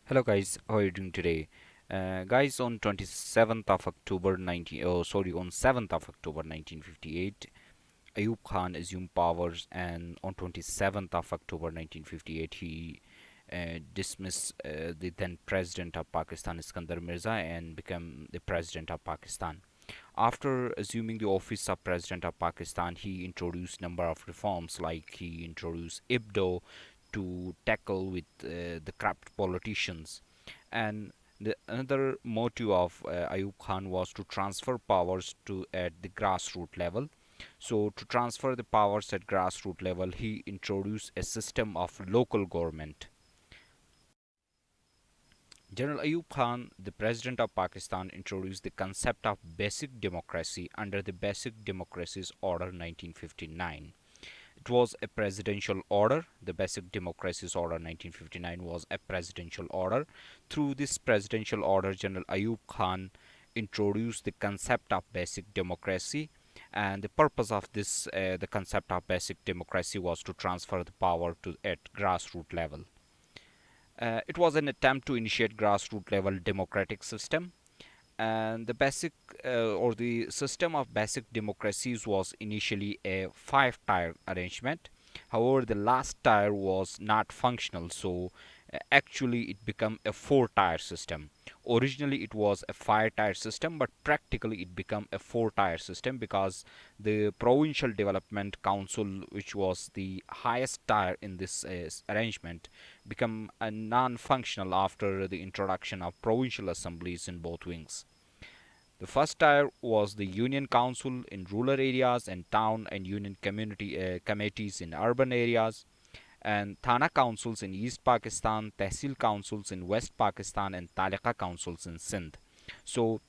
Hello guys, how are you doing today? Guys, on 27th of October 7th of October 1958, Ayub Khan assumed powers, and on 27th of October 1958, he dismissed the then president of Pakistan, Iskandar Mirza, and became the president of Pakistan. After assuming the office of president of Pakistan, he introduced number of reforms, like he introduced IBDO to tackle with the corrupt politicians, and another motive of Ayub Khan was to transfer powers to at the grassroots level. So to transfer the powers at grassroots level, he introduced a system of local government. General Ayub Khan, the president of Pakistan, introduced the concept of basic democracy under the Basic Democracies Order 1959. It was a presidential order. The Basic Democracies Order 1959 was a presidential order. Through this presidential order, General Ayub Khan introduced the concept of basic democracy, and the purpose of the concept of basic democracy was to transfer the power to at grassroots level. It was an attempt to initiate grassroots level democratic system, and the system of basic democracies was initially a five tier arrangement. However, the last tier was not functional, so actually it became a four tier system. Originally it was a five tier system, but practically it became a four tier system because the provincial development council, which was the highest tier in this arrangement, become a non-functional after the introduction of provincial assemblies in both wings. The first tier was the union council in rural areas, and town and union community committees in urban areas, and Thana councils in East Pakistan, Tehsil councils in West Pakistan, and Talika councils in Sindh. So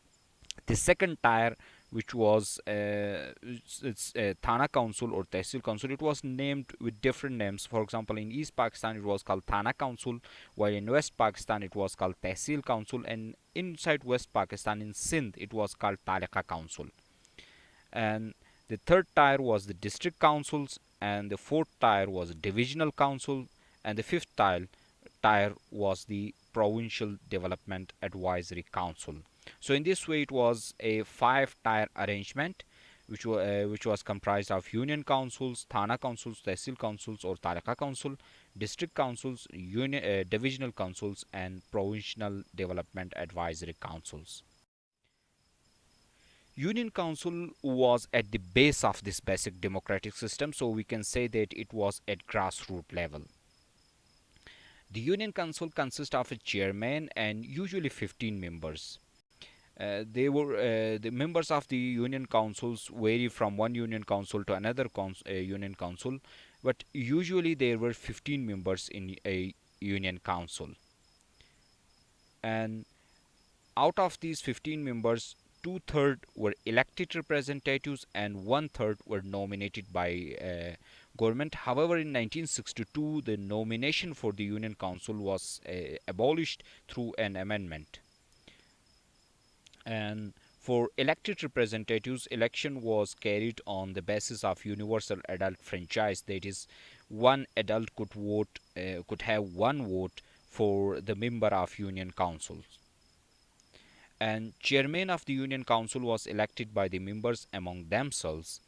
the second tier, which was it's Thana Council or Tehsil Council, it was named with different names. For example, in East Pakistan it was called Thana Council, while in West Pakistan it was called Tehsil Council, and inside West Pakistan in Sindh it was called Talika Council. And the third tier was the district councils, and the fourth tier was divisional council, and the fifth tier was the provincial development advisory council. So in this way, it was a five tier arrangement, which was comprised of union councils, thana councils, tehsil councils or talaka council, district councils, divisional councils, and provincial development advisory councils. Union Council was at the base of this basic democratic system, so we can say that it was at grassroots level. The Union Council consists of a chairman and usually 15 members. The members of the union councils vary from one union council to another union council, but usually there were 15 members in a union council. And out of these 15 members, two-thirds were elected representatives and one-third were nominated by government. However, in 1962, the nomination for the Union Council was abolished through an amendment. And for elected representatives, election was carried on the basis of universal adult franchise. That is, one adult could have one vote for the member of Union Council, and chairman of the union council was elected by the members among themselves,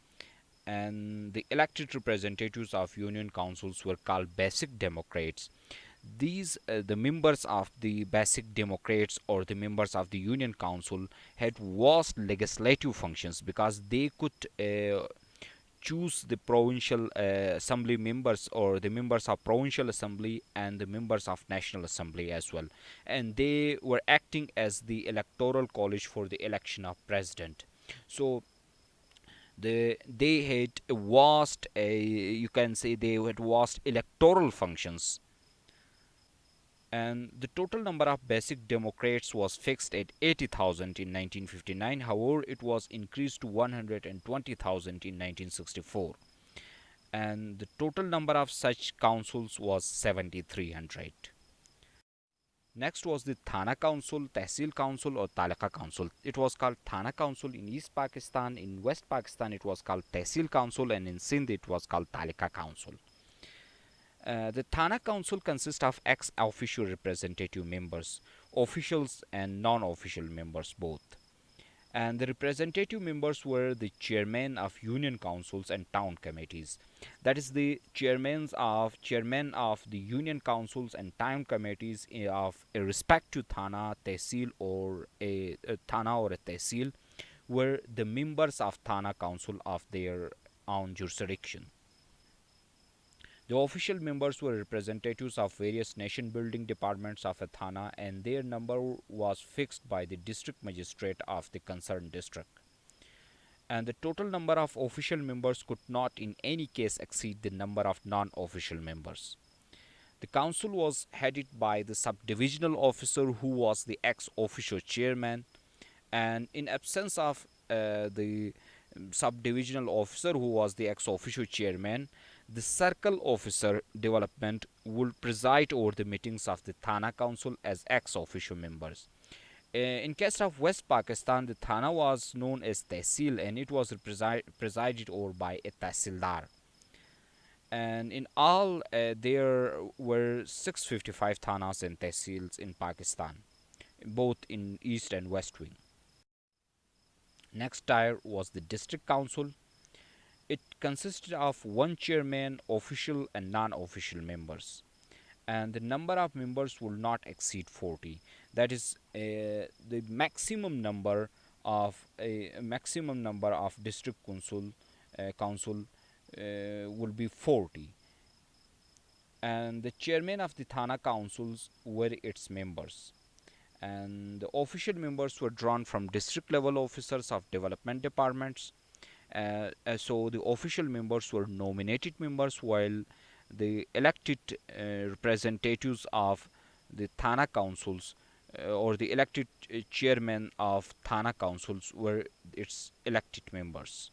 and the elected representatives of union councils were called basic democrats. These the members of the basic democrats or the members of the union council had vast legislative functions because they could choose the provincial assembly members or the members of provincial assembly and the members of national assembly as well, and they were acting as the electoral college for the election of president. So they had a vast you can say they had vast electoral functions, and the total number of basic democrats was fixed at 80,000 in 1959. However, it was increased to 120,000 in 1964, and the total number of such councils was 7,300. Next was the Thana Council, Tehsil Council, or Talaka Council. It was called Thana Council in East Pakistan. In West Pakistan, it was called Tehsil Council, and in Sindh, it was called Talika Council. The Thana Council consists of ex officio representative members, officials and non official members both. And the representative members were the chairmen of union councils and town committees. That is, the chairmen of the union councils and town committees of a respective thana, tehsil, or a thana or a tehsil were the members of thana council of their own jurisdiction. The official members were representatives of various nation building departments of a thana, and their number was fixed by the district magistrate of the concerned district. And the total number of official members could not in any case exceed the number of non official members. The council was headed by the subdivisional officer who was the ex officio chairman, and in absence of the subdivisional officer who was the ex officio chairman, the circle officer development would preside over the meetings of the Thana Council as ex officio members. In case of West Pakistan, the Thana was known as Tehsil and it was presided over by a Tehsildar. And in all, there were 655 Thanas and Tehsils in Pakistan, both in East and West Wing. Next tier was the District Council. It consisted of one chairman, official and non-official members, and the number of members will not exceed 40. That is, the maximum number of district council will be 40, and the chairman of the Thana councils were its members. And the official members were drawn from district level officers of development departments. So the official members were nominated members, while the elected representatives of the Thana councils or the elected chairman of Thana councils were its elected members.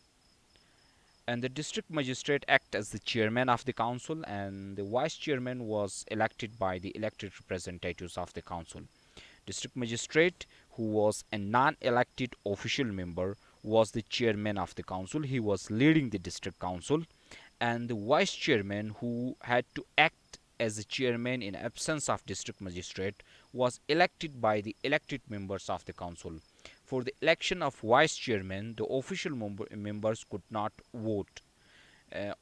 And the district magistrate act as the chairman of the council, and the vice chairman was elected by the elected representatives of the council. District magistrate, who was a non-elected official member, was the chairman of the council. He was leading the district council, and the vice chairman, who had to act as the chairman in absence of district magistrate, was elected by the elected members of the council. For the election of vice chairman, the official members could not vote.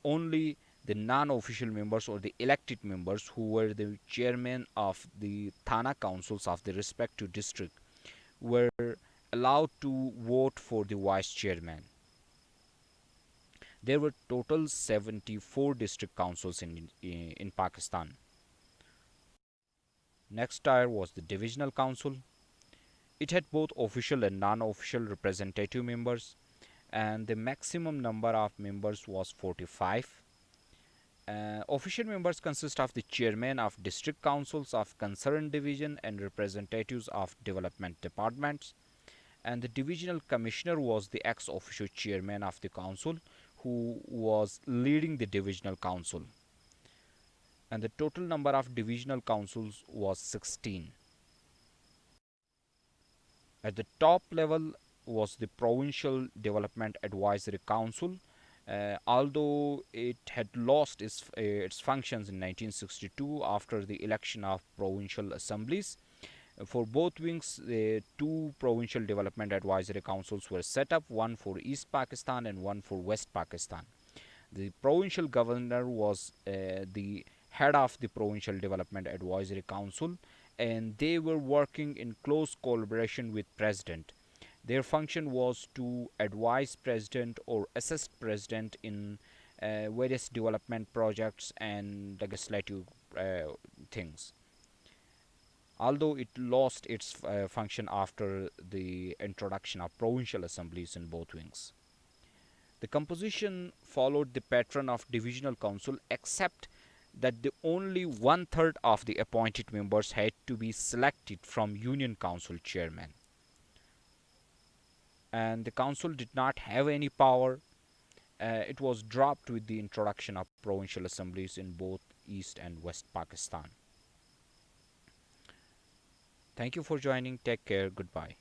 Only the non-official members or the elected members who were the chairman of the Thana councils of the respective district were allowed to vote for the vice chairman. There were total 74 district councils in Pakistan. Next tier was the divisional council. It had both official and non-official representative members, and the maximum number of members was 45. Official members consist of the chairman of district councils of concerned division and representatives of development departments, and the divisional commissioner was the ex officio chairman of the council who was leading the divisional council, and the total number of divisional councils was 16. At the top level was the Provincial Development Advisory Council. Although it had lost its functions in 1962 after the election of provincial assemblies, for both wings, two provincial development advisory councils were set up, one for East Pakistan and one for West Pakistan. The provincial governor was the head of the Provincial Development Advisory Council, and they were working in close collaboration with President. Their function was to advise President or assist President in various development projects and legislative things. Although it lost its function after the introduction of provincial assemblies in both wings. The composition followed the pattern of divisional council, except that the only one third of the appointed members had to be selected from Union Council chairman. And the council did not have any power. It was dropped with the introduction of provincial assemblies in both East and West Pakistan. Thank you for joining. Take care. Goodbye.